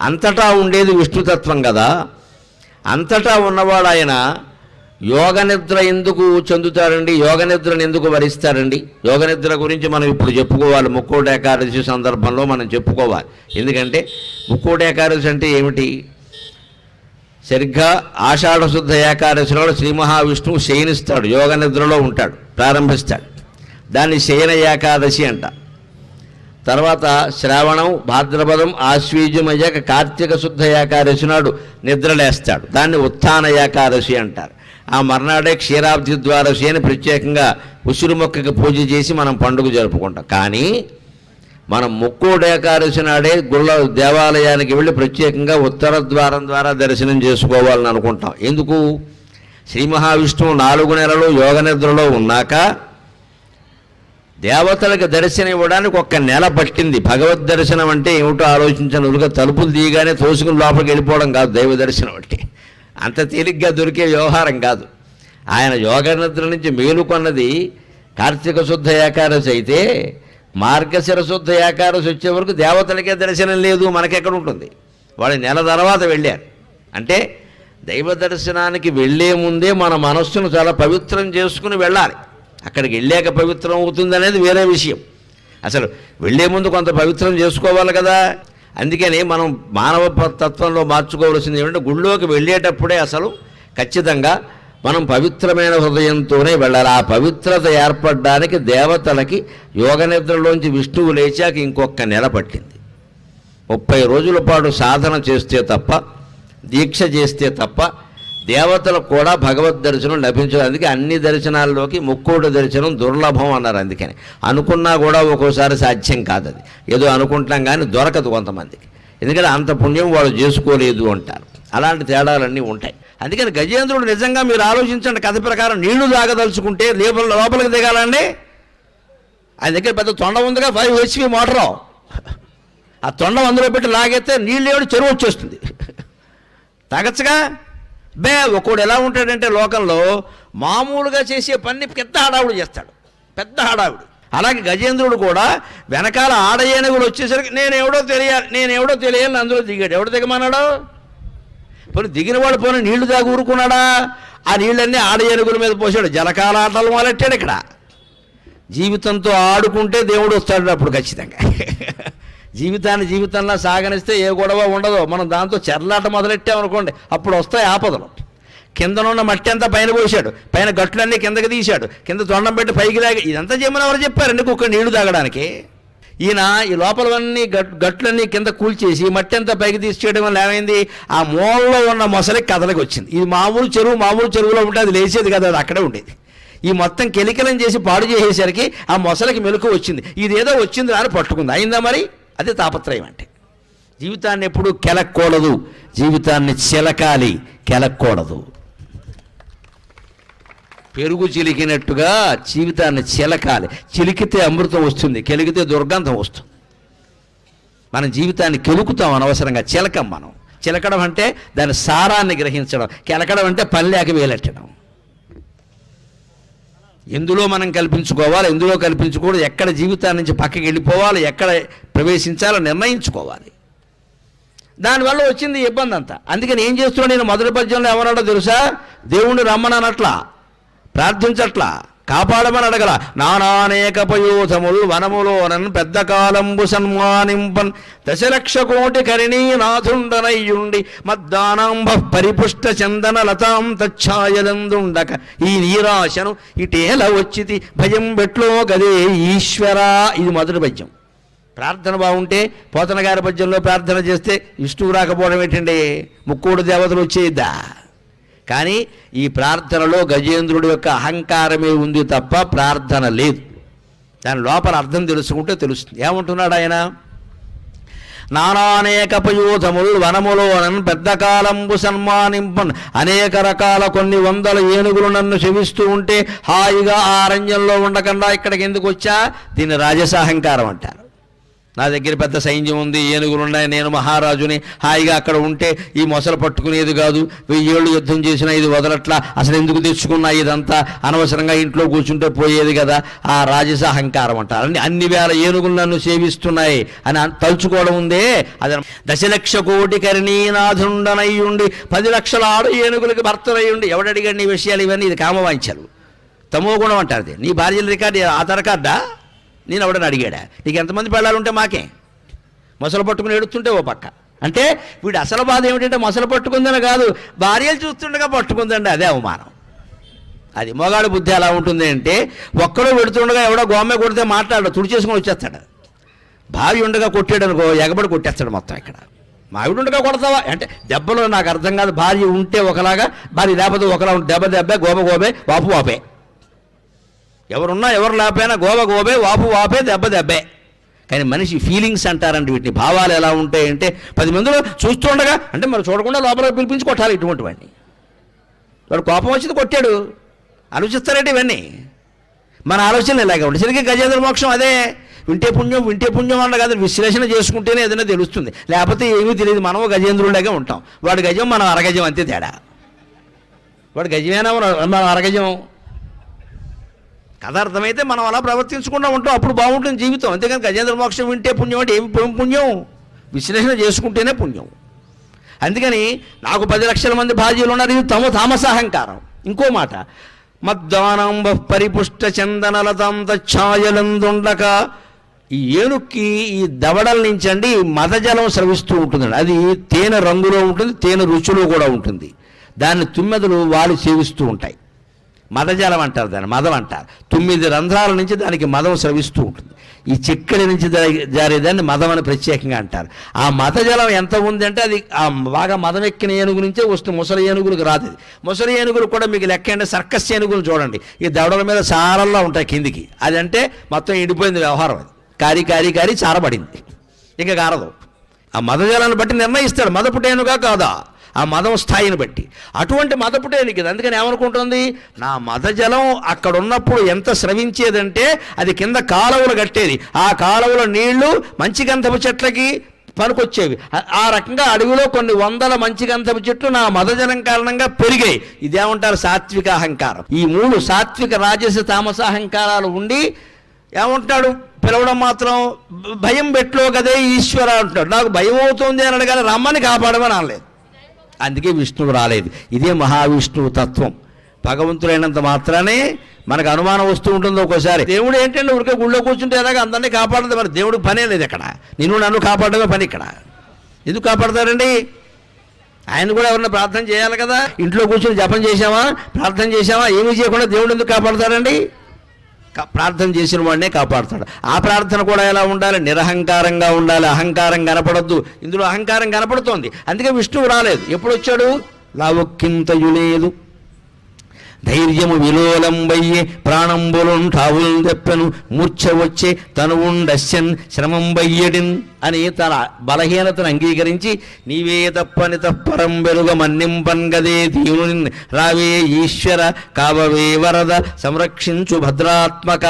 అంతటా ఉండేది విష్ణుతత్వం కదా. అంతటా ఉన్నవాడు ఆయన యోగ నిద్ర ఎందుకు చెందుతారండి? యోగ నిద్రను ఎందుకు వరిస్తారండి? యోగ నిద్ర గురించి మనం ఇప్పుడు చెప్పుకోవాలి. ముక్కోటి ఏకాదశి సందర్భంలో మనం చెప్పుకోవాలి. ఎందుకంటే ముక్కోటి ఏకాదశి అంటే ఏమిటి? సరిగ్గా ఆషాఢ శుద్ధ ఏకాదశిలో శ్రీ మహావిష్ణువు శయనిస్తాడు, యోగ నిద్రలో ఉంటాడు, ప్రారంభిస్తాడు. దాన్ని శయన ఏకాదశి అంట. తర్వాత శ్రావణం, భాద్రపదం, ఆశ్వీజం అయ్యాక కార్తీక శుద్ధ ఏకాదశి నాడు నిద్రలేస్తాడు. దాన్ని ఉత్థాన ఏకాదశి అంటారు. ఆ మర్నాడే క్షీరాబ్ది ద్వాదశి అని ప్రత్యేకంగా ఉసిరి మొక్కకి పూజ చేసి మనం పండుగ జరుపుకుంటాం. కానీ మనం ముక్కోటి ఏకాదశి నాడే గుళ్ళ దేవాలయానికి వెళ్ళి ప్రత్యేకంగా ఉత్తర ద్వారం ద్వారా దర్శనం చేసుకోవాలని అనుకుంటాం. ఎందుకు? శ్రీ మహావిష్ణువు 4 నెలలు యోగ నిద్రలో ఉన్నాక దేవతలకు దర్శనం ఇవ్వడానికి 1 నెల పట్టింది. భగవద్ దర్శనం అంటే ఏమిటో ఆలోచించను. ఉరుగా తలుపులు తీయగానే తోసుకుని లోపలికి వెళ్ళిపోవడం కాదు దైవ దర్శనం అంటే. అంత తేలిగ్గా దొరికే వ్యవహారం కాదు. ఆయన యోగ నిద్ర నుంచి మేలుకొన్నది కార్తీక శుద్ధ ఏకాదశి అయితే, మార్గశిర శుద్ధ ఏకాదశి వచ్చే వరకు దేవతలకే దర్శనం లేదు, మనకెక్కడ ఉంటుంది? వాళ్ళు నెల తర్వాత వెళ్ళారు. అంటే దైవ దర్శనానికి వెళ్ళే ముందే మన మనస్సును చాలా పవిత్రం చేసుకుని వెళ్ళాలి. అక్కడికి వెళ్ళాక పవిత్రం అవుతుంది అనేది వేరే విషయం. అసలు వెళ్ళే ముందు కొంత పవిత్రం చేసుకోవాలి కదా. అందుకని మనం మానవ తత్వంలో మార్చుకోవాల్సింది ఏమంటే, గుళ్ళోకి వెళ్ళేటప్పుడే అసలు ఖచ్చితంగా మనం పవిత్రమైన హృదయంతోనే వెళ్ళాలి. ఆ పవిత్రత ఏర్పడడానికి దేవతలకి యోగ నిద్రలోంచి విష్ణువు లేచాక 1 నెల పట్టింది. 30 రోజుల పాటు సాధన చేస్తే తప్ప, దీక్ష చేస్తే తప్ప దేవతలకు కూడా భగవద్ దర్శనం లభించదు. అందుకే అన్ని దర్శనాల్లోకి ముక్కోటి దర్శనం దుర్లభం అన్నారు. అందుకని అనుకున్నా కూడా ఒక్కోసారి సాధ్యం కాదు. అది ఏదో అనుకుంటాం కానీ దొరకదు కొంతమందికి. ఎందుకంటే అంత పుణ్యం వాళ్ళు చేసుకోలేదు అంటారు. అలాంటి తేడాలన్నీ ఉంటాయి. అందుకని గజేంద్రుడు నిజంగా మీరు ఆలోచించండి, కథ ప్రకారం నీళ్లు తాగదలుచుకుంటే లోపలికి దిగాలండి. ఆయన దగ్గర పెద్ద తొండ ఉందిగా, 5 HP మోటారు. ఆ తొండ అందులో పెట్టి లాగైతే నీళ్ళు ఏమిటి చెరువు వచ్చేస్తుంది. తాగచ్చుగా. ఒకడు ఎలా ఉంటాడంటే లోకంలో మామూలుగా చేసే పని పెద్ద హడావుడు చేస్తాడు, పెద్ద హడావుడు. అలాగే గజేంద్రుడు కూడా వెనకాల ఆడ ఏనుగులు వచ్చేసరికి నేనెవడో తెలియాలని అందులో దిగాడు. ఎవడు దిగమన్నాడు? పోనీ దిగిన వాడు పోనీ నీళ్లు తాగి ఊరుకున్నాడా? ఆ నీళ్ళన్నీ ఆడ ఏనుగుల మీద పోసాడు. జలకాల ఆటలు మొదలెట్టాడు. ఇక్కడ జీవితంతో ఆడుకుంటే దేవుడు వస్తాడు అప్పుడు ఖచ్చితంగా. జీవితంలో సాగనిస్తే ఏ గొడవ ఉండదు. మనం దాంతో చెర్లాట మొదలెట్టామనుకోండి, అప్పుడు వస్తాయి ఆపదలు. కిందనున్న మట్టి అంతా పైన పోసాడు, పైన గట్లన్నీ కిందకి తీశాడు, కింద తొండం పెట్టి పైకి లాగి. ఇదంతా చేయమని ఎవరు చెప్పారండి? కుక్క నీళ్లు తాగడానికి. ఈయన ఈ లోపలవన్నీ గట్లన్నీ కింద కూల్చేసి మట్టి అంతా పైకి తీసేయడం వల్ల ఏమైంది? ఆ మూలలో ఉన్న మొసలికి కథలకి వచ్చింది. ఇది మామూలు చెరువులో ఉంటే అది లేచేది కదా, అది అక్కడే ఉండేది. ఈ మొత్తం కెలికలం చేసి పాడు చేసేసరికి ఆ మొసలికి మెలకు వచ్చింది. ఇదేదో వచ్చింది అని పట్టుకుంది. అయిందా మరి? అదే తాపత్రయం అంటే. జీవితాన్ని ఎప్పుడు కెలక్కూడదు, జీవితాన్ని చిలకాలి, కెలక్కూడదు. పెరుగు చిలికినట్టుగా జీవితాన్ని చిలకాలి. చిలికితే అమృతం వస్తుంది, కెలికితే దుర్గంధం వస్తుంది. మనం జీవితాన్ని కెలుకుతాం అనవసరంగా, చిలకం. మనం చిలకడం అంటే దాని సారాన్ని గ్రహించడం, కెలకడం అంటే పని లేక వేలెట్టడం. ఎందులో మనం కల్పించుకోవాలి, ఎందులో కల్పించకూడదు, ఎక్కడ జీవితాన్ని నుంచి పక్కకి వెళ్ళిపోవాలి, ఎక్కడ ప్రవేశించాలో నిర్ణయించుకోవాలి. దానివల్ల వచ్చింది ఇబ్బంది అంతా. అందుకని ఏం చేస్తున్నాడు నేను? మొదటి పద్యంలో ఏమన్నాడో తెలుసా? దేవుణ్ణి రమ్మనట్లా, ప్రార్థించట్లా, కాపాడమని అడగల. నానానేక పయోధములు వనములోనన్ పెద్ద కాలంబు సన్మానింపన్ 1,00,000,000 కరిణీనాథుండనయ్యుండి మద్దానాంబ పరిపుష్ట చందన లతాం తచ్ఛాయలందుండక ఈ నీరాశను ఇటేల వచ్చితి భయం బెట్లో గదే ఈశ్వరా. ఇది మొదటి పద్యం. ప్రార్థన బాగుంటే పోతన గారి పద్యంలో ప్రార్థన చేస్తే విష్ణువు రాకపోవడం ఏంటండి? ముక్కోడు దేవతలు వచ్చేద్దా? కానీ ఈ ప్రార్థనలో గజేంద్రుడి యొక్క అహంకారమే ఉంది తప్ప ప్రార్థన లేదు. దాని లోపల అర్థం తెలుసుకుంటే తెలుస్తుంది. ఏమంటున్నాడు ఆయన? నానానేక పయోధములు వనములోనన్ పెద్ద కాలంబు సన్మానింపన్. అనేక రకాల కొన్ని వందల ఏనుగులు నన్ను సెవిస్తూ ఉంటే హాయిగా ఆ అరణ్యంలో ఉండకుండా ఇక్కడికి ఎందుకు వచ్చా? దీన్ని రాజసాహంకారం అంటారు. నా దగ్గర పెద్ద సైన్యం ఉంది, ఏనుగులు ఉన్నాయి, నేను మహారాజుని, హాయిగా అక్కడ ఉంటే ఈ మొసలు పట్టుకునేది కాదు, 1000 ఏళ్ళు యుద్ధం చేసినా ఇది వదలట్లా, అసలు ఎందుకు తెచ్చుకున్నా ఇదంతా, అనవసరంగా ఇంట్లో కూర్చుంటే పోయేది కదా, ఆ రాజస అహంకారం అంటారు. అన్ని వేల ఏనుగులు నన్ను సేవిస్తున్నాయి అని తలుచుకోవడం ఉందే, అది 10,00,000,000,000 కరణీనాథుండనయ్యుండి 10 లక్షల ఆడు ఏనుగులకి భర్తలయ్యుండి. ఎవడడిగాడు నీ విషయాలు ఇవన్నీ? ఇది కామవాంఛలు, తమో గుణం అంటారు. నీ భార్యల రికార్డు ఆధార్ కార్డా? నేను ఎవడని అడిగాడా? నీకు ఎంతమంది పెళ్ళాలు ఉంటే మాకే? మొసలు పట్టుకుని ఎడుతుంటే ఓ పక్క. అంటే వీడు అసలు బాధ ఏమిటంటే మొసలు పట్టుకుందని కాదు, భార్యలు చూస్తుండగా పట్టుకుందండి, అదే అవమానం. అది మొగాడు బుద్ధి ఎలా ఉంటుంది అంటే, ఒక్కడో పెడుతుండగా ఎవడో గోమె కొడితే మాట్లాడు, తుడి చేసుకుని వచ్చేస్తాడు. భార్య ఉండగా కొట్టాడు అనుకో, ఎగబడి కొట్టేస్తాడు మొత్తం. ఇక్కడ మావిడు ఉండగా కొడతావా అంటే దెబ్బలో నాకు అర్థం కాదు. భార్య ఉంటే ఒకలాగా, భార్య లేకపోతే ఒకలా, దెబ్బే, గోబే, వాపు వాపే. ఎవరున్నా ఎవరు లేకపోయినా గోబే, వాపు వాపే, దెబ్బే. కానీ మనిషి ఫీలింగ్స్ అంటారండి వీటిని. భావాలు ఎలా ఉంటాయంటే 10 మందిలో చూస్తుండగా, అంటే మరి చూడకుండా లోపల పిలిపించి కొట్టాలి ఇటువంటి వాడిని. వాడు కోపం వచ్చింది కొట్టాడు, ఆలోచిస్తారంటే ఇవన్నీ. మన ఆలోచనలు ఇలాగే ఉంటాయి. సరిగ్గా గజేంద్ర మోక్షం అదే. వింటే పుణ్యం అన్న కాదు, విశ్లేషణ చేసుకుంటేనే ఏదైనా తెలుస్తుంది, లేకపోతే ఏమీ తెలియదు. మనము గజేంద్రులాగే ఉంటాం. వాడు గజం, మనం అరగజం, అంతే తేడా. వాడు గజమేనా, మనం అరగజం. కథ అర్థమైతే మనం అలా ప్రవర్తించకుండా ఉంటాం, అప్పుడు బాగుంటుంది జీవితం. అంతేకాని గజేంద్ర మోక్షం వింటే పుణ్యం అంటే ఏమి పుణ్యం? విశ్లేషణ చేసుకుంటేనే పుణ్యం. అందుకని నాకు 10 లక్షల మంది భార్యలు ఉన్నారు, ఇది తామసాహంకారం. ఇంకో మాట, మద్దానంబ పరిపుష్ట చందనలతాంత ఛాయలందుండక. ఈ ఏనుక్కి ఈ దవడల నుంచి అండి మదజలం స్రవిస్తూ ఉంటుందండి. అది తేనె రంగులో ఉంటుంది, తేనె రుచిలో కూడా ఉంటుంది. దాన్ని తుమ్మెదలు వాళ్ళు సేవిస్తూ ఉంటాయి. మదజలం అంటారు దాన్ని, మదం అంటారు. 9 రంధ్రాల నుంచి దానికి మదం స్రవిస్తూ ఉంటుంది. ఈ చిక్కడి నుంచి జారేదాన్ని మదం అని ప్రత్యేకంగా అంటారు. ఆ మదజలం ఎంత ఉందంటే అది ఆ బాగా మదం ఎక్కిన ఏనుగు నుంచే వస్తుంది, ముసలి ఏనుగులకు రాదు. ముసలి ఏనుగులు కూడా మీకు లెక్క అంటే సర్కస్ ఏనుగులు చూడండి, ఈ దవడల మీద సారల్లా ఉంటాయి కిందికి. అది అంటే మొత్తం ఎండిపోయింది వ్యవహారం. అది కారి చారబడింది, ఇక కారదు. ఆ మదజలాన్ని బట్టి నిర్ణయిస్తాడు మదపుటేనుగా కాదా, ఆ మదం స్థాయిని బట్టి. అటువంటి మదపుటేనికి అందుకని ఏమనుకుంటుంది, నా మదజలం అక్కడ ఉన్నప్పుడు ఎంత స్రవించేదంటే అది కింద కాలువలు కట్టేది. ఆ కాలువల నీళ్లు మంచి గంధపు చెట్లకి పనికొచ్చేవి. ఆ రకంగా అడవిలో కొన్ని 100 మంచి గంధపు చెట్లు నా మదజలం కారణంగా పెరిగాయి. ఇదేమంటారు? సాత్విక అహంకారం. ఈ 3 సాత్విక, రాజస, తామస అహంకారాలు ఉండి ఏమంటాడు? పిలవడం మాత్రం భయం పెట్లో కదే ఈశ్వర అంటున్నాడు. నాకు భయం అవుతుంది అని అడగాలి, రమ్మని కాపాడమని అనలేదు. అందుకే విష్ణువు రాలేదు. ఇదే మహావిష్ణువు తత్వం. భగవంతుడైనంత మాత్రానే మనకు అనుమానం వస్తూ ఉంటుంది ఒక్కోసారి. దేవుడు ఏంటంటే ఊరికే గుళ్ళో కూర్చుంటే ఎలాగ అందరినీ కాపాడదు. మరి దేవుడికి పనే లేదు ఇక్కడ. నన్ను కాపాడమే పని ఇక్కడ. ఎందుకు కాపాడతారండి? ఆయన కూడా ఎవరన్నా ప్రార్థన చేయాలి కదా. ఇంట్లో కూర్చొని జపం చేశామా, ప్రార్థన చేశామా, ఏమీ చేయకుండా దేవుడు ఎందుకు కాపాడతారండి? ప్రార్థన చేసిన వాడినే కాపాడుతాడు. ఆ ప్రార్థన కూడా ఎలా ఉండాలి? నిరహంకారంగా ఉండాలి. అహంకారం కనపడద్దు. ఇందులో అహంకారం కనపడుతోంది. అందుకే విష్ణువు రాలేదు. ఎప్పుడు వచ్చాడు? లావొక్కింతయు లేదు, ధైర్యము విలోలంబయ్యే, ప్రాణంబులుంటావులు తెప్పెను, మూర్ఛ వచ్చే తనువుండస్యన్ శ్రమంబయ్యడిన్ అని తన బలహీనతను అంగీకరించి నీవే తప్పని తప్పరం బెరుగ మన్నింపన్గదే దీవుని రావే ఈశ్వర కావవే వరద సంరక్షించు భద్రాత్మక.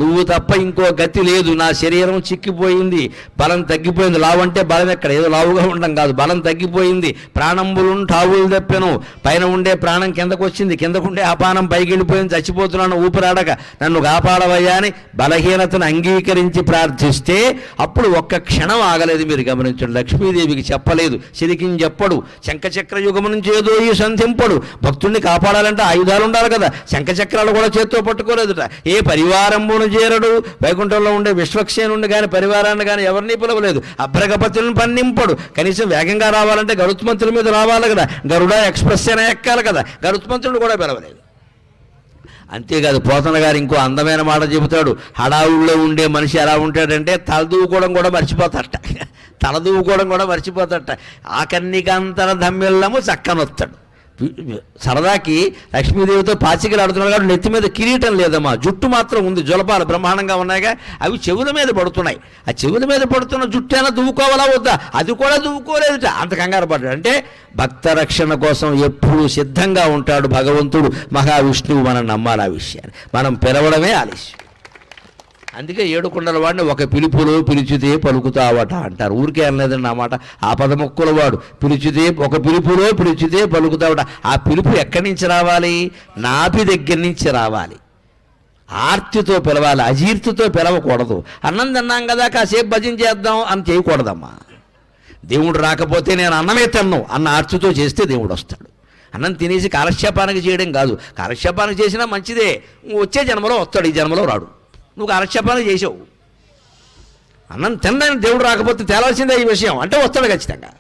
నువ్వు తప్ప ఇంకో గతి లేదు. నా శరీరం చిక్కిపోయింది, బలం తగ్గిపోయింది. లావు అంటే బలం ఎక్కడ, ఏదో లావుగా ఉండడం కాదు, బలం తగ్గిపోయింది. ప్రాణంబులుంటావులు తెప్పెను, పైన ఉండే ప్రాణం కిందకు వచ్చింది, కిందకుండే అపానం పైకి వెళ్ళిపోయింది, చచ్చిపోతున్నాను, ఊపిరాడక నన్ను కాపాడవయ్యా అని బలహీనతను అంగీకరించి ప్రార్థిస్తే అప్పుడు ఒక్క క్షణం ఆగలేదు. మీరు గమనించండి. లక్ష్మీదేవికి చెప్పలేదు, శరికిని చెప్పడు, శంఖచక్ర యుగము నుంచి ఏదో ఈ సంధింపడు. భక్తుడిని కాపాడాలంటే ఆయుధాలు ఉండాలి కదా. శంఖచక్రాలు కూడా చేత్తో పట్టుకోలేదుట. ఏ పరివారంబును చేరడు, వైకుంఠంలో ఉండే విశ్వక్సేనుండి కానీ పరివారాన్ని కానీ ఎవరిని పిలవలేదు. అభ్రగపతులను పన్నింపడు. కనీసం వేగంగా రావాలంటే గరుత్మంతుల మీద రావాలి కదా, గరుడ ఎక్స్ప్రెస్ అయినా ఎక్కాలి కదా, గరుత్మంతుడు కూడా పిలవలేదు. అంతేకాదు, పోతన గారు ఇంకో అందమైన మాట చెబుతాడు. హడావుల్లో ఉండే మనిషి ఎలా ఉంటాడంటే తలదూకోవడం కూడా మర్చిపోతాడట. ఆకన్నికంతర ధమ్మిళ్ళము చక్కనొస్తాడు. సరదాకి లక్ష్మీదేవితో పాచికలు ఆడుతున్నాడు కాబట్టి నెత్తి మీద కిరీటం లేదమ్మా, జుట్టు మాత్రం ఉంది. జులపాలు బ్రహ్మాండంగా ఉన్నాయిగా, అవి చెవుల మీద పడుతున్నాయి. ఆ చెవుల మీద పడుతున్న జుట్టు అయినా దువ్వుకోవాలా వద్దా? అది కూడా దువ్వుకోలేదుట. అంత కంగారు పడ్డాడు. అంటే భక్త రక్షణ కోసం ఎప్పుడూ సిద్ధంగా ఉంటాడు భగవంతుడు. మహావిష్ణువు మనం నమ్మాలి. ఆ విషయాన్ని మనం పిలవడమే ఆలస్యం. అందుకే ఏడుకొండల వాడిని ఒక పిలుపులో పిలిచితే పలుకుతావట అంటారు. ఊరికే అనలేదండి ఆ మాట. ఆ పదముక్కుల వాడు పిలిచితే ఒక పిలుపులో పిలిచితే పలుకుతావట. ఆ పిలుపు ఎక్కడి నుంచి రావాలి? నాభి దగ్గర నుంచి రావాలి. ఆర్తితో పిలవాలి, అజీర్తితో పిలవకూడదు. అన్నం తిన్నాం కదా కాసేపు భజన చేద్దాం అని చేయకూడదమ్మా. దేవుడు రాకపోతే నేను అన్నమే తిన్ను అన్న ఆర్తితో చేస్తే దేవుడు వస్తాడు. అన్నం తినేసి కాలక్షేపానికి చేయడం కాదు. కాలక్షేపానికి చేసినా మంచిదే, వచ్చే జన్మలో వస్తాడు, ఈ జన్మలో రాడు. నువ్వు కాలక్షేపానికి చేసావు. అన్నం తినడానికి దేవుడు రాకపోతే తేలాల్సిందే ఈ విషయం అంటే వస్తాడు ఖచ్చితంగా.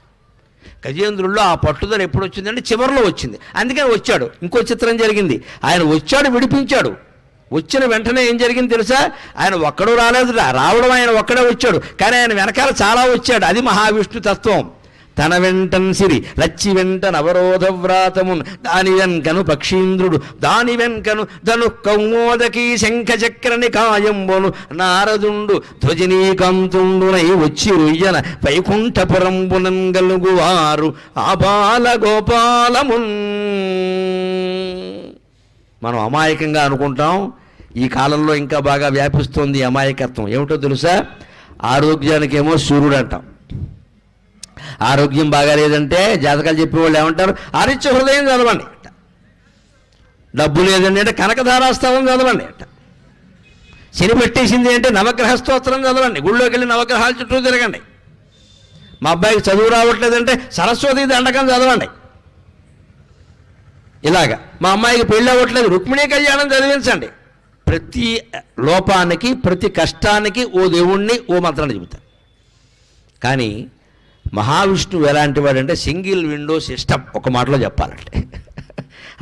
గజేంద్రుల్లో ఆ పట్టుదల ఎప్పుడు వచ్చిందంటే చివరిలో వచ్చింది. అందుకని వచ్చాడు. ఇంకో చిత్రం జరిగింది. ఆయన వచ్చాడు, విడిపించాడు. వచ్చిన వెంటనే ఏం జరిగింది తెలుసా? ఆయన ఒక్కడు రాలేదు, రావడం ఆయన ఒక్కడే వచ్చాడు, కానీ ఆయన వెనకాల చాలా వచ్చాడు. అది మహావిష్ణు తత్వం. తన వెంటన్ సిరి లచ్చి వెంటన్ అవరోధ వ్రాతమున్ దాని వెంకను పక్షీంద్రుడు దాని వెంకను ధను కౌమోదకీ శంఖ చక్రని కాయంబోను నారదుండు ధ్వజనీకాంతుండునై వచ్చి రుయ్యన వైకుంఠపురంబునం గలుగువారు ఆబాల గోపాలమున్. మనం అమాయకంగా అనుకుంటాం. ఈ కాలంలో ఇంకా బాగా వ్యాపిస్తోంది అమాయకత్వం. ఏమిటో తెలుసా? ఆరోగ్యానికేమో సూర్యుడు అంటాం. ఆరోగ్యం బాగా లేదంటే జాతకాలు చెప్పేవాళ్ళు ఏమంటారు? ఆదిత్య హృదయం చదవండి అంట. డబ్బు లేదండి అంటే కనకధారాస్తవం చదవండి అంట. శని పెట్టేసింది అంటే నవగ్రహ స్తోత్రం చదవండి. గుళ్ళోకి వెళ్ళి నవగ్రహాల చుట్టూ తిరగండి. మా అబ్బాయికి చదువు రావట్లేదంటే సరస్వతి దండకం చదవండి. ఇలాగా మా అమ్మాయికి పెళ్ళి అవ్వట్లేదు, రుక్మిణీ కళ్యాణం చదివించండి. ప్రతి లోపానికి, ప్రతి కష్టానికి ఓ దేవుణ్ణి, ఓ మంత్రాన్ని చెబుతారు. కానీ మహావిష్ణువు ఎలాంటి వాడంటే సింగిల్ విండో సిస్టమ్. ఒక మాటలో చెప్పాలంటే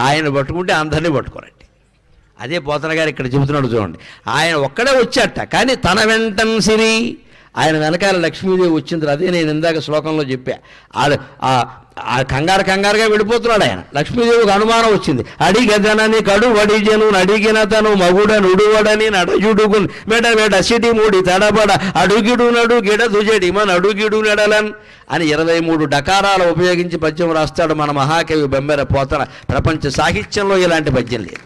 ఆయన పట్టుకుంటే అందరినీ పట్టుకోరండి. అదే పోతన గారు ఇక్కడ చెబుతున్నాడు చూడండి. ఆయన ఒక్కడే వచ్చాట, కానీ తన వెంటన్ సిరి, ఆయన వెనకాల లక్ష్మీదేవి వచ్చింది. అదే నేను ఇందాక శ్లోకంలో చెప్పా. కంగారుగా వెళ్ళిపోతున్నాడు ఆయన. లక్ష్మీదేవికి అనుమానం వచ్చింది. అడిగదనని కడు వడిజను అడిగిన తను మగుడ నుడువడని నడయుడుగున్ మెడ మెడ సిటి మూడి తడబడ అడుగిడు నడు గిడ దుజడి మన అడుగిడు నెడలన్ అని 23 డకారాలు ఉపయోగించి పద్యం రాస్తాడు మన మహాకవి బెంబెర పోతన. ప్రపంచ సాహిత్యంలో ఇలాంటి పద్యం లేదు.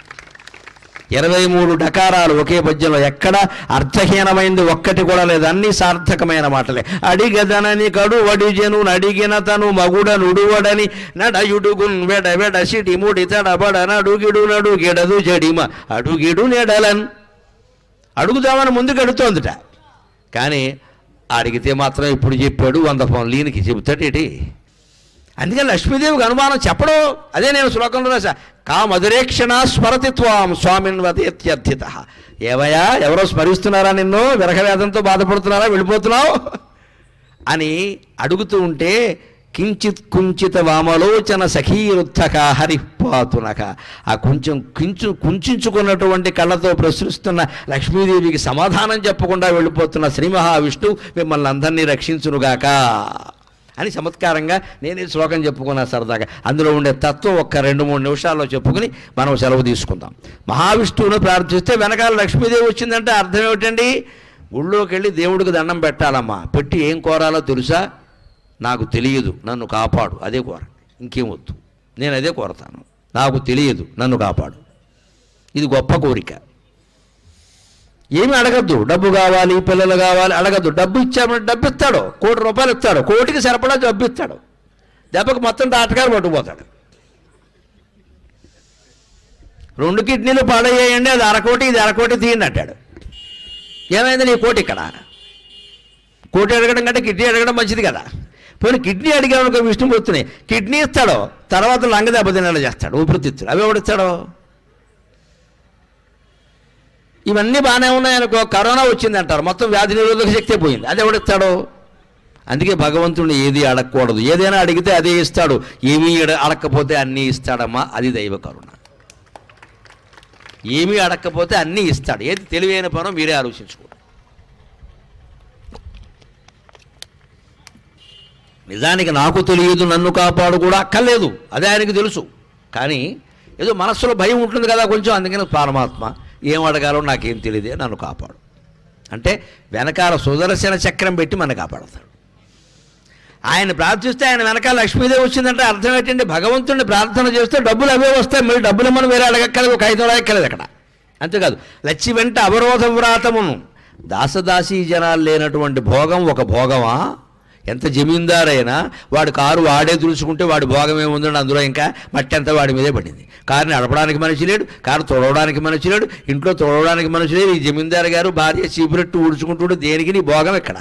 23 డకారాలు ఒకే పద్యంలో. ఎక్కడ అర్థహీనమైంది ఒక్కటి కూడా లేదు, అన్నీ సార్థకమైన మాటలే. అడిగదనని కడు వడిజను అడిగిన తను మగుడ నుడువడని నడయుడుగున్ వెడ వెడ సిటి మూడి తడబడ నడుగిడు నడు గిడదు జడిమ అడుగిడు నెడలన్. అడుగుదామని ముందుకు అడుగుతోందిట, కానీ అడిగితే మాత్రం ఇప్పుడు చెప్పాడు 100 ఫోన్లు ఈయనకి చెబుతాడేటి. అందుకని లక్ష్మీదేవికి అనుమానం చెప్పడం. అదే నేను శ్లోకంలో రాసా. కా మధురేక్షణ స్మరతి త్వాం స్వామిన్ వదేత్యర్థిత. ఏవయా, ఎవరో స్మరిస్తున్నారా నిన్ను? విరహవేదంతో బాధపడుతున్నారా, వెళ్ళిపోతున్నావు అని అడుగుతూ ఉంటే కించిత్ కుంచిత వామలోచన సఖీరుద్ధక హరిపాతునక. ఆ కొంచెం కుంచుకున్నటువంటి కళ్ళతో ప్రశ్నిస్తున్న లక్ష్మీదేవికి సమాధానం చెప్పకుండా వెళ్ళిపోతున్న శ్రీ మహావిష్ణువు మిమ్మల్ని అందరినీ రక్షించునుగాక అని చమత్కారంగా నేను ఈ శ్లోకం చెప్పుకున్నా సరదాగా. అందులో ఉండే తత్వం ఒక్క 2-3 నిమిషాల్లో చెప్పుకుని మనం సెలవు తీసుకుందాం. మహావిష్ణువును ప్రార్థిస్తే వెనకాల లక్ష్మీదేవి వచ్చిందంటే అర్థం ఏమిటండి? గుళ్ళోకి వెళ్ళి దేవుడికి దండం పెట్టాలమ్మా. పెట్టి ఏం కోరాలో తెలుసా? నాకు తెలియదు, నన్ను కాపాడు. అదే కోరండి, ఇంకేం వద్దు. నేను అదే కోరతాను. నాకు తెలియదు, నన్ను కాపాడు. ఇది గొప్ప కోరిక. ఏమి అడగద్దు. డబ్బు కావాలి, పిల్లలు కావాలి అడగద్దు. డబ్బు ఇచ్చామంటే డబ్బు ఇస్తాడు. 1 కోటి రూపాయలు ఇస్తాడు. కోటికి సరిపడా డబ్బు ఇస్తాడు. దెబ్బకు మొత్తం డాక్టర్ పట్టుకుపోతాడు. 2 కిడ్నీలు పాడయ్యాయండి, అది 1/2 కోటి, ఇది 1/2 కోటి తీయండి అంటాడు. ఏమైంది నీ కోటి ఇక్కడ? కోటి అడగడం కంటే కిడ్నీ అడగడం మంచిది కదా. పోనీ కిడ్నీ అడిగామనుకో విష్ణుమూర్తిని, కిడ్నీ ఇస్తాడు, తర్వాత లంగ దెబ్బతినేలా చేస్తాడు, ఊపిరితిత్తులు. అవి ఎవడిస్తాడో? ఇవన్నీ బాగానే ఉన్నాయనుకో, కరోనా వచ్చింది అంటారు, మొత్తం వ్యాధి నిరోధక శక్తి పోయింది. అది ఎవడిస్తాడో? అందుకే భగవంతుడిని ఏది అడగకూడదు. ఏదైనా అడిగితే అదే ఇస్తాడు. ఏమీ అడగకపోతే అన్నీ ఇస్తాడమ్మా. అది దైవ కరుణ. ఏమీ అడగకపోతే అన్నీ ఇస్తాడు. ఏది తెలివైన పనో మీరే ఆలోచించుకోండి. నిజానికి నాకు తెలియదు, నన్ను కాపాడు కూడా అక్కర్లేదు, అదే ఆయనకి తెలుసు. కానీ ఏదో మనస్సులో భయం ఉంటుంది కదా కొంచెం. అందుకని పరమాత్మ ఏం అడగాలో నాకేం తెలియదే, నన్ను కాపాడు అంటే వెనకాల సుదర్శన చక్రం పెట్టి మన కాపాడతాడు. ఆయన ప్రార్థిస్తే ఆయన వెనకాల లక్ష్మీదేవి వచ్చిందంటే అర్థం ఏంటంటే భగవంతుడిని ప్రార్థన చేస్తే డబ్బులు అవే వస్తాయి. మరి డబ్బులు మనం వేరే అడగక్కలేదు, ఒక 5 అడగక్కలేదు అక్కడ. అంతేకాదు లచ్చి వెంట అవరోధ వ్రాతమును దాసదాసీ జనాలు లేనటువంటి భోగం ఒక భోగమా? ఎంత జమీందారైనా వాడు కారు వాడే తులుచుకుంటే వాడి భోగం ఏముందండి, అందులో ఇంకా మట్టి అంతా వాడి మీదే పడింది. కారుని నడపడానికి మనిషి లేడు, కారు తొడవడానికి మనిషి లేడు, ఇంట్లో తొడవడానికి మనిషి లేడు. ఈ జమీందారు గారు భార్య చీపురెట్టు ఊడ్చుకుంటూ దేనికి నీ భోగం ఇక్కడ?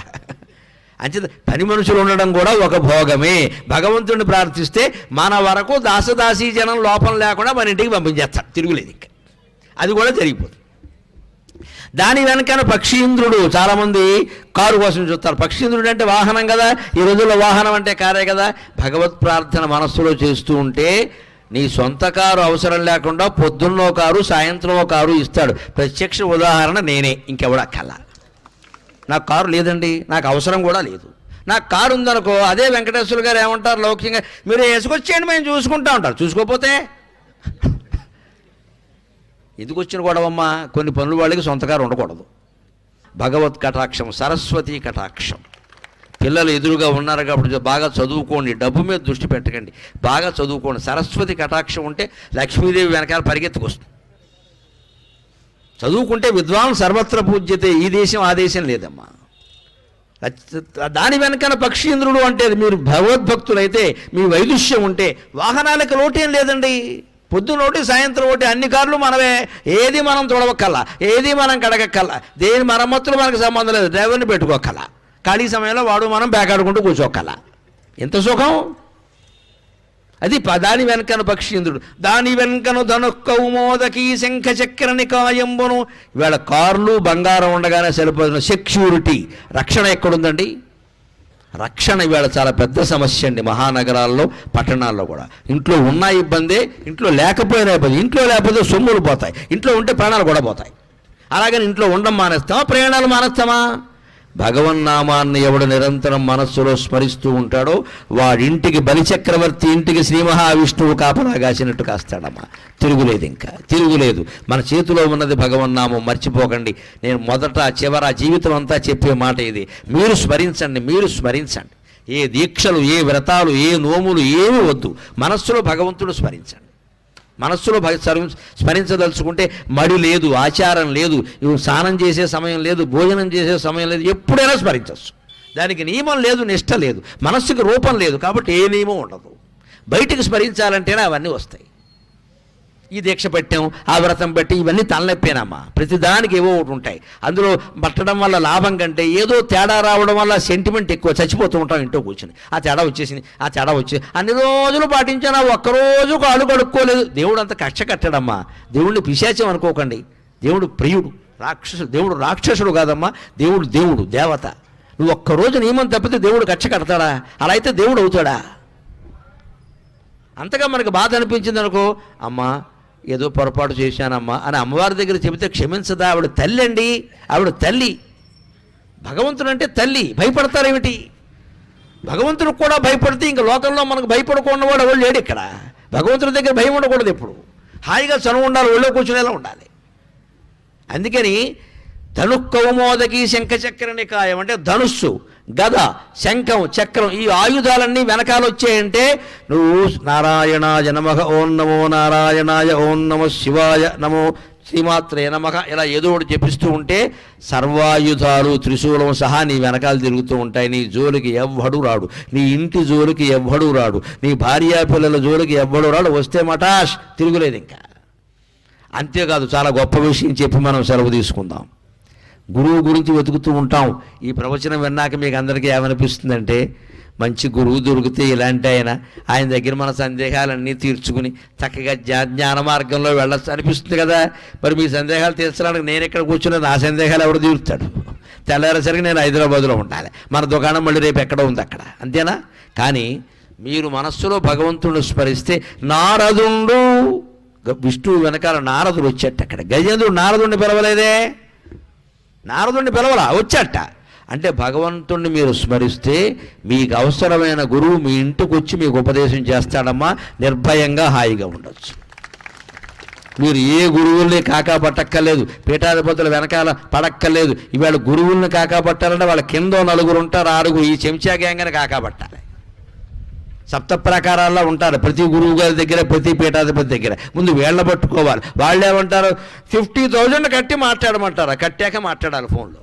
అంచేత పని మనుషులు ఉండడం కూడా ఒక భోగమే. భగవంతుడిని ప్రార్థిస్తే మన వరకు దాసదాసీ జనం లోపం లేకుండా మన ఇంటికి పంపించేస్తాడు, తిరుగులేదు ఇంకా. అది కూడా జరిగిపోతుంది. దాని వెనకన పక్షీంద్రుడు, చాలామంది కారు కోసం చూస్తారు. పక్షీంద్రుడు అంటే వాహనం కదా, ఈ రోజుల్లో వాహనం అంటే కారే కదా. భగవత్ ప్రార్థన మనస్సులో చేస్తూ ఉంటే నీ సొంత కారు అవసరం లేకుండా పొద్దున్నో కారు సాయంత్రం కారు ఇస్తాడు. ప్రత్యక్ష ఉదాహరణ నేనే, ఇంకెవడా కల. నాకు కారు లేదండి, నాకు అవసరం కూడా లేదు. నాకు కారు ఉందనుకో, అదే వెంకటేశ్వర గారు ఏమంటారు లౌకికంగా, మీరు వేసుకొచ్చేయండి మేము చూసుకుంటా ఉంటారు. చూసుకోకపోతే ఎందుకు వచ్చిన గొడవమ్మా? కొన్ని పనులు వాళ్ళకి సొంత కారు ఉండకూడదు. భగవత్ కటాక్షం, సరస్వతి కటాక్షం. పిల్లలు ఎదురుగా ఉన్నారు కాబట్టి బాగా చదువుకోండి, డబ్బు మీద దృష్టి పెట్టకండి, బాగా చదువుకోండి. సరస్వతి కటాక్షం ఉంటే లక్ష్మీదేవి వెనకాల పరిగెత్తుకొస్తుంది. చదువుకుంటే విద్వాన్ సర్వత్ర పూజ్యతే, ఈ దేశం ఆ దేశం లేదమ్మా. దాని వెనకన పక్షీంద్రుడు అంటే మీరు భగవద్భక్తులైతే, మీ వైదుష్యం ఉంటే వాహనాలకు లోటేం లేదండి. పొద్దున ఒకటి సాయంత్రం ఒకటి, అన్ని కార్లు మనమే. ఏది మనం తొడవక్కల్లా, ఏది మనం కడగక్కల్లా, దేని మరమ్మతులు మనకు సంబంధం లేదు. డ్రైవర్ని పెట్టుకోక్కల్లా, ఖాళీ సమయంలో వాడు మనం బ్యాకాడుకుంటూ కూర్చోక్కల్లా. ఎంత సుఖం అది. దాని వెనకను పక్షీంద్రుడు, దాని వెనకను ధనుక్కౌమోదకీ శంఖ చక్ర నికాయంబును. ఇవాళ కార్లు బంగారం ఉండగానే సరిపోతున్న సెక్యూరిటీ, రక్షణ ఎక్కడుందండి? రక్షణ ఇవాళ చాలా పెద్ద సమస్య అండి. మహానగరాల్లో పట్టణాల్లో కూడా ఇంట్లో ఉన్న ఇబ్బందే, ఇంట్లో లేకపోయినా ఇబ్బంది. ఇంట్లో లేకపోతే సొమ్ములు పోతాయి, ఇంట్లో ఉంటే ప్రాణాలు కూడా పోతాయి. అలాగని ఇంట్లో ఉండడం మానేస్తామా, ప్రయాణాలు మానేస్తామా? భగవన్నామాన్ని ఎవడు నిరంతరం మనస్సులో స్మరిస్తూ ఉంటాడో వాడింటికి బలిచక్రవర్తి ఇంటికి శ్రీ మహావిష్ణువు కాపలా కాసినట్టు కాస్తాడమ్మా. తిరుగులేదు, ఇంకా తిరుగులేదు. మన చేతిలో ఉన్నది భగవన్నామం, మర్చిపోకండి. నేను మొదట చివర జీవితం అంతా చెప్పే మాట ఇది. మీరు స్మరించండి, మీరు స్మరించండి. ఏ దీక్షలు, ఏ వ్రతాలు, ఏ నోములు ఏమీ వద్దు. మనస్సులో భగవంతుడు స్మరించండి. మనస్సులో స్మరించదలుచుకుంటే మడి లేదు, ఆచారం లేదు, ఇవి స్నానం చేసే సమయం లేదు, భోజనం చేసే సమయం లేదు, ఎప్పుడైనా స్మరించవచ్చు. దానికి నియమం లేదు, నిష్ట లేదు, మనస్సుకి రూపం లేదు, కాబట్టి ఏ నియమం ఉండదు. బయటికి స్మరించాలంటేనే అవన్నీ వస్తాయి. ఈ దీక్ష పెట్టాం, ఆ వ్రతం పెట్టి, ఇవన్నీ తలనొప్పేనమ్మా. ప్రతిదానికి ఏవో ఒకటి ఉంటాయి. అందులో పట్టడం వల్ల లాభం కంటే ఏదో తేడా రావడం వల్ల సెంటిమెంట్ ఎక్కువ, చచ్చిపోతూ ఉంటాం ఇంట్లో కూర్చొని. ఆ తేడా వచ్చేసింది, ఆ తేడా వచ్చేసి అన్ని రోజులు పాటించాను, ఒక్కరోజు కాళ్ళు కడుక్కోలేదు. దేవుడు అంత కక్ష కట్టడమ్మా. దేవుడిని పిశాచం అనుకోకండి. దేవుడు ప్రియుడు, దేవుడు రాక్షసుడు కాదమ్మా. దేవుడు దేవుడు, దేవత. నువ్వు ఒక్కరోజు నియమం తప్పితే దేవుడు కక్ష కడతాడా? అలా అయితే దేవుడు అవుతాడా? అంతగా మనకు బాధ అనిపించింది అనుకో, అమ్మా ఏదో పొరపాటు చేశానమ్మా అని అమ్మవారి దగ్గర చెబితే క్షమించదా? ఆవిడ తల్లి అండి, ఆవిడ తల్లి. భగవంతుడు అంటే తల్లి. భయపడతారేమిటి? భగవంతుడికి కూడా భయపడితే ఇంక లోకంలో మనకు భయపడకుండా వాడు ఎవరు లేడు ఇక్కడ. భగవంతుడి దగ్గర భయం ఉండకూడదు. ఎప్పుడు హాయిగా చనువు ఉండాలి, ఒళ్ళో కూర్చునేలా ఉండాలి. అందుకని ధనుక్కౌమోదకీ శంఖ చక్ర నికాయం అంటే ధనుస్సు, గద, శంఖం, చక్రం, ఈ ఆయుధాలన్నీ వెనకాల వచ్చాయంటే నువ్వు నారాయణాయ నమః, ఓం నమో నారాయణాయ, ఓం నమో శివాయ, నమో శ్రీమాత్రే నమః, ఇలా ఏదో ఒకటి చెప్పిస్తూ ఉంటే సర్వాయుధాలు త్రిశూలం సహా నీ వెనకాల తిరుగుతూ ఉంటాయి. నీ జోలికి ఎవ్వడు రాడు, నీ ఇంటి జోలికి ఎవ్వడు రాడు, నీ భార్యా పిల్లల జోలికి ఎవ్వడు రాడు. వస్తే మటాష్, తిరుగులేదు ఇంకా. అంతేకాదు, చాలా గొప్ప విషయం చెప్పి మనం సెలవు తీసుకుందాం. గురువు గురించి వెతుకుతూ ఉంటాం. ఈ ప్రవచనం విన్నాక మీకు అందరికీ ఏమనిపిస్తుందంటే, మంచి గురువు దొరికితే ఇలాంటి ఆయన దగ్గర మన సందేహాలన్నీ తీర్చుకుని చక్కగా జ్ఞాన మార్గంలో వెళ్ళచ్చు అనిపిస్తుంది కదా. మరి మీ సందేహాలు తీర్చడానికి నేను ఇక్కడ కూర్చుని నా సందేహాలు ఎవరు తీరుస్తాడు? తెల్లారేసరికి నేను హైదరాబాద్లో ఉండాలి, మన దుకాణం మళ్ళీ రేపు ఎక్కడ ఉంది అక్కడ, అంతేనా? కానీ మీరు మనస్సులో భగవంతుడిని స్మరిస్తే, నారదుండు, విష్ణువు వెనకాల నారదుడు వచ్చేట. అక్కడ గజేంద్రుడు నారదుడిని పిలవలేదే, నారదుడిని పిలవలా, వచ్చేట. అంటే భగవంతుణ్ణి మీరు స్మరిస్తే మీకు అవసరమైన గురువు మీ ఇంటికి వచ్చి మీకు ఉపదేశం చేస్తాడమ్మా. నిర్భయంగా హాయిగా ఉండొచ్చు. మీరు ఏ గురువుల్ని కాకా పట్టక్కర్లేదు, పీఠాధిపతుల వెనకాల పడక్కర్లేదు. ఇవాళ గురువుల్ని కాకా పట్టాలంటే వాళ్ళ కింద నలుగురు ఉంటారు, ఆరుగురు, ఈ చెంచా గ్యాంగ్ని కాకా పట్టాలి. సప్త ప్రకారాల్లో ఉంటారు ప్రతి గురువు గారి దగ్గర, ప్రతి పీఠాధిపతి దగ్గర. ముందు వీళ్ళ పట్టుకోవాలి. వాళ్ళు ఏమంటారు, 50,000 కట్టి మాట్లాడమంటారు, కట్టాక మాట్లాడాలి ఫోన్లో.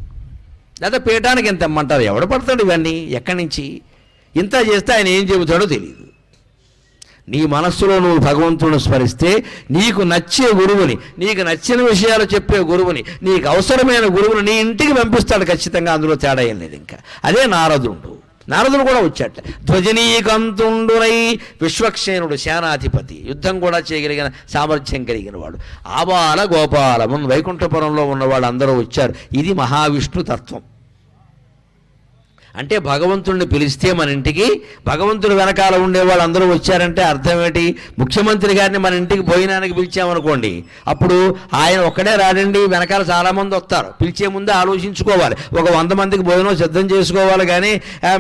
లేదా పీఠానికి ఎంత ఇమ్మంటారు? ఎవడు పడతాడు ఇవన్నీ? ఎక్కడి నుంచి? ఇంత చేస్తే ఆయన ఏం చెబుతాడో తెలియదు. నీ మనస్సులో నువ్వు భగవంతుని స్మరిస్తే నీకు నచ్చే గురువుని, నీకు నచ్చిన విషయాలు చెప్పే గురువుని, నీకు అవసరమైన గురువుని నీ ఇంటికి పంపిస్తాడు ఖచ్చితంగా. అందులో తేడా ఏం లేదు. ఇంకా అదే నారదుడు కూడా వచ్చాట. ధ్వజనీకంతుండునై విశ్వక్సేనుడు సేనాధిపతి, యుద్ధం కూడా చేయగలిగిన సామర్థ్యం కలిగిన వాడు. ఆబాల గోపాలమున్ వైకుంఠపురంలో ఉన్న వాళ్ళు అందరూ వచ్చారు. ఇది మహావిష్ణు తత్వం. అంటే భగవంతుడిని పిలిస్తే మన ఇంటికి భగవంతుడి వెనకాల ఉండేవాళ్ళు అందరూ వచ్చారంటే అర్థం ఏంటి? ముఖ్యమంత్రి గారిని మన ఇంటికి భోజనానికి పిలిచామనుకోండి, అప్పుడు ఆయన ఒక్కడే రాడండి, వెనకాల చాలామంది వస్తారు. పిలిచే ముందే ఆలోచించుకోవాలి. ఒక 100 మందికి భోజనం సిద్ధం చేసుకోవాలి. కానీ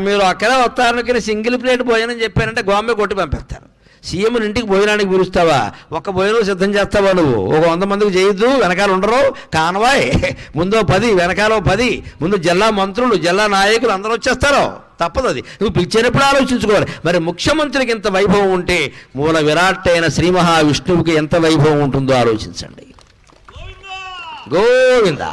మీరు అక్కడే వస్తారనుకుని సింగిల్ ప్లేట్ భోజనం చెప్పారంటే గోంబే కొట్టి పంపిస్తారు. సీఎంని ఇంటికి భోజనానికి పిలుస్తావా? ఒక్క భోజనం సిద్ధం చేస్తావా నువ్వు? ఒక 100 మందికి చేయొద్దు, వెనకాల ఉండరు కానవాయ్, ముందో 10 వెనకాల 10, ముందు జిల్లా మంత్రులు జిల్లా నాయకులు అందరూ వచ్చేస్తారో తప్పదు. అది నువ్వు పిలిచేటప్పుడు ఆలోచించుకోవాలి. మరి ముఖ్యమంత్రికి ఎంత వైభవం ఉంటే మూల విరాట్ అయిన శ్రీ మహావిష్ణువుకి ఎంత వైభవం ఉంటుందో ఆలోచించండి. గోవింద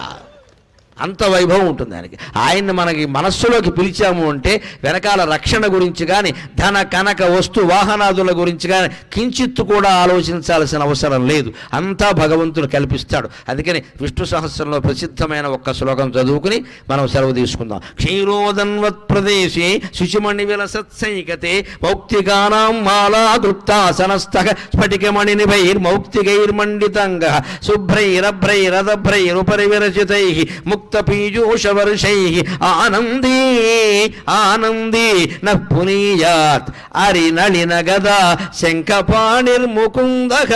అంత వైభవం ఉంటుంది ఆయనకి. ఆయన్ని మనకి మనస్సులోకి పిలిచాము అంటే వెనకాల రక్షణ గురించి కానీ, ధన కనక వస్తు వాహనాదుల గురించి కానీ కించిత్తు కూడా ఆలోచించాల్సిన అవసరం లేదు. అంతా భగవంతుడు కల్పిస్తాడు. అందుకని విష్ణు సహస్రంలో ప్రసిద్ధమైన ఒక్క శ్లోకం చదువుకుని మనం సెలవు తీసుకుందాం. క్షీరోదన్వత్ ప్రదేశే శుచిమణి విలసత్సైకతే మౌక్తికానాం మాలా దృప్తాసనస్థ స్ఫటికమణినిభైర్మౌక్తికైర్మండితంగ శుభ్రైరభ్రైరదభ్రైరుపరి విరచితై ముక్తపీయూషవర్షైః ఆనందీ ఆనందీ నః పునీయాత్ అరినళిన గదా శంఖపాణిర్ముకుందః.